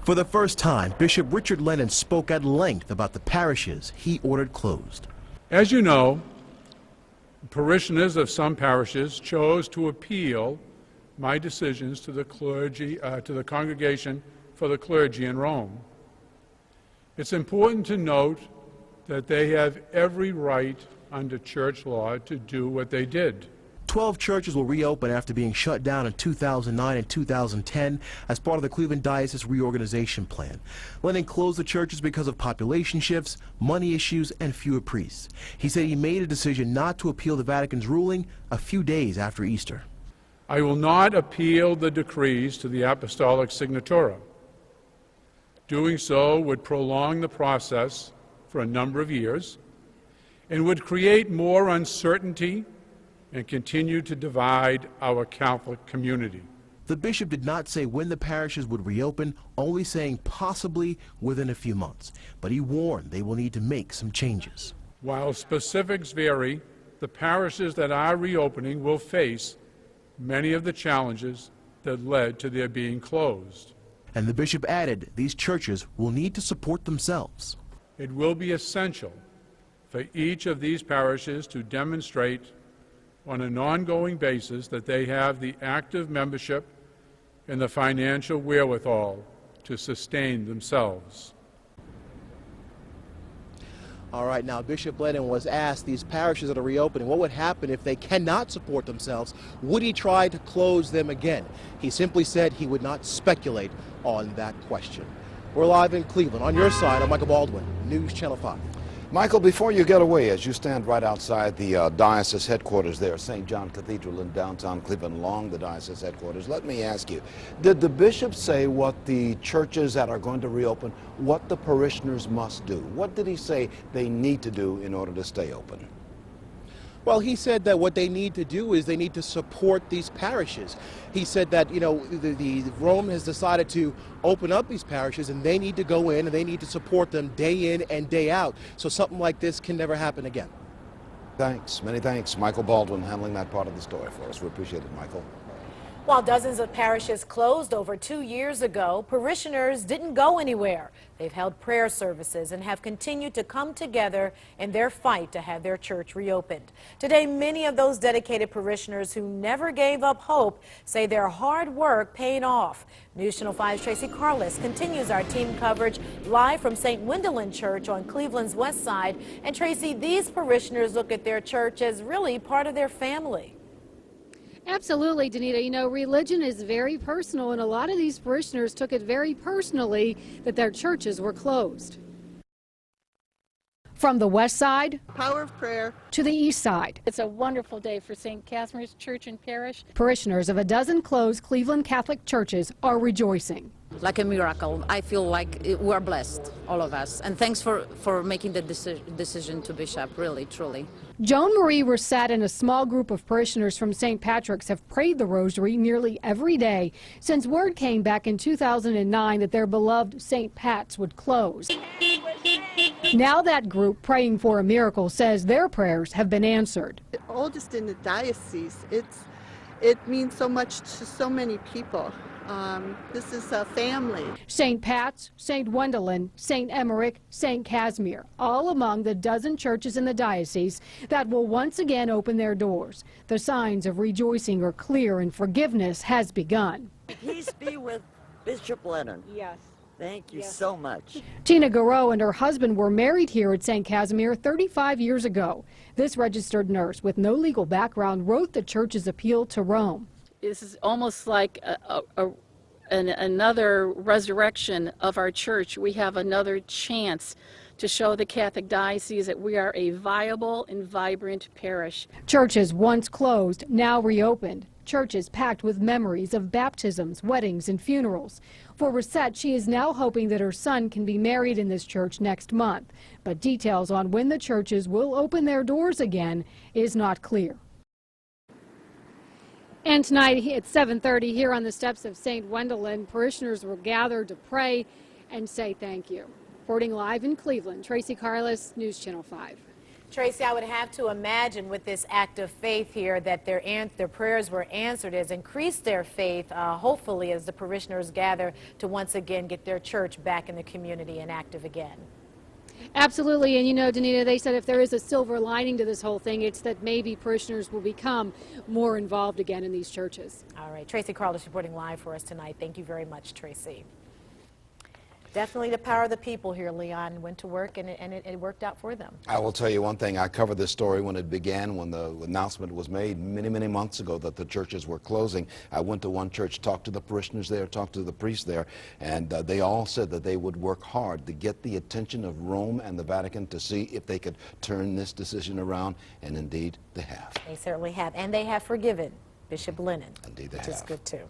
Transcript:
For the first time, Bishop Richard Lennon spoke at length about the parishes he ordered closed. As you know, parishioners of some parishes chose to appeal my decisions to the clergy, to the Congregation for the Clergy in Rome. It's important to note that they have every right under church law to do what they did. 12 churches will reopen after being shut down in 2009 and 2010 as part of the Cleveland Diocese reorganization plan. Lennon closed the churches because of population shifts, money issues, and fewer priests. He said he made a decision not to appeal the Vatican's ruling a few days after Easter. I will not appeal the decrees to the Apostolic Signatura. Doing so would prolong the process for a number of years and would create more uncertainty and continue to divide our Catholic community. The bishop did not say when the parishes would reopen, only saying possibly within a few months. But he warned they will need to make some changes. While specifics vary, the parishes that are reopening will face many of the challenges that led to their being closed. And the bishop added these churches will need to support themselves. It will be essential for each of these parishes to demonstrate on an ongoing basis that they have the active membership and the financial wherewithal to sustain themselves. All right, now Bishop Lennon was asked these parishes that are reopening, what would happen if they cannot support themselves? Would he try to close them again? He simply said he would not speculate on that question. We're live in Cleveland. On your side, I'm Michael Baldwin, News Channel 5. Michael, before you get away, as you stand right outside the diocese headquarters there, St. John Cathedral in downtown Cleveland, along the diocese headquarters, let me ask you, did the bishop say what the churches that are going to reopen, what the parishioners must do? What did he say they need to do in order to stay open? Well, he said that what they need to do is they need to support these parishes. He said that, you know, the Rome has decided to open up these parishes and they need to go in and they need to support them day in and day out. So something like this can never happen again. Thanks. Many thanks. Michael Baldwin handling that part of the story for us. We appreciate it, Michael. While dozens of parishes closed over 2 years ago, parishioners didn't go anywhere. They've held prayer services and have continued to come together in their fight to have their church reopened. Today, many of those dedicated parishioners who never gave up hope say their hard work paid off. News Channel 5's Tracy Carlis continues our team coverage live from St. Wendelin Church on Cleveland's west side. And Tracy, these parishioners look at their church as really part of their family. Absolutely, Danita. You know, religion is very personal, and a lot of these parishioners took it very personally that their churches were closed. From the west side, power of prayer, to the east side. It's a wonderful day for St. Casimir's Church and Parish. Parishioners of a dozen closed Cleveland Catholic churches are rejoicing. Like a miracle. I feel like we're blessed, all of us. And thanks for making the decision to Bishop, really, truly. Joan Marie Rosette and a small group of parishioners from St. Patrick's have prayed the rosary nearly every day since word came back in 2009 that their beloved St. Pat's would close. Now that group praying for a miracle says their prayers have been answered. the oldest in the diocese. It means so much to so many people. This is a family. St. Pat's, St. Wendelin, St. Emmerich, St. Casimir, all among the dozen churches in the diocese that will once again open their doors. The signs of rejoicing are clear and forgiveness has begun. Peace be with Bishop Lennon. Yes. Thank you so much. Tina GIROD and her husband were married here at St. Casimir 35 years ago. This registered nurse with no legal background wrote the church's appeal to Rome. This is almost like another resurrection of our church. We have another chance to show the Catholic Diocese that we are a viable and vibrant parish. Churches once closed, now reopened. Churches packed with memories of baptisms, weddings, and funerals. For Rosette, she is now hoping that her son can be married in this church next month. But details on when the churches will open their doors again is not clear. And tonight at 7:30 here on the steps of St. Wendelin, parishioners will gather to pray and say thank you. Reporting live in Cleveland, Tracy Carlis, News Channel 5. Tracy, I would have to imagine with this act of faith here that their prayers were answered has increased their faith, hopefully, as the parishioners gather to once again get their church back in the community and active again. Absolutely, and you know, Danita, they said if there is a silver lining to this whole thing, it's that maybe parishioners will become more involved again in these churches. All right, Tracy Carlos reporting live for us tonight. Thank you very much, Tracy. Definitely the power of the people here, Leon. Went to work and it worked out for them. I will tell you one thing. I covered this story when it began, when the announcement was made many months ago that the churches were closing. I went to one church, talked to the parishioners there, talked to the priests there, and they all said that they would work hard to get the attention of Rome and the Vatican to see if they could turn this decision around, and indeed they have. They certainly have, and they have forgiven Bishop Lennon, Indeed they which have. is good too.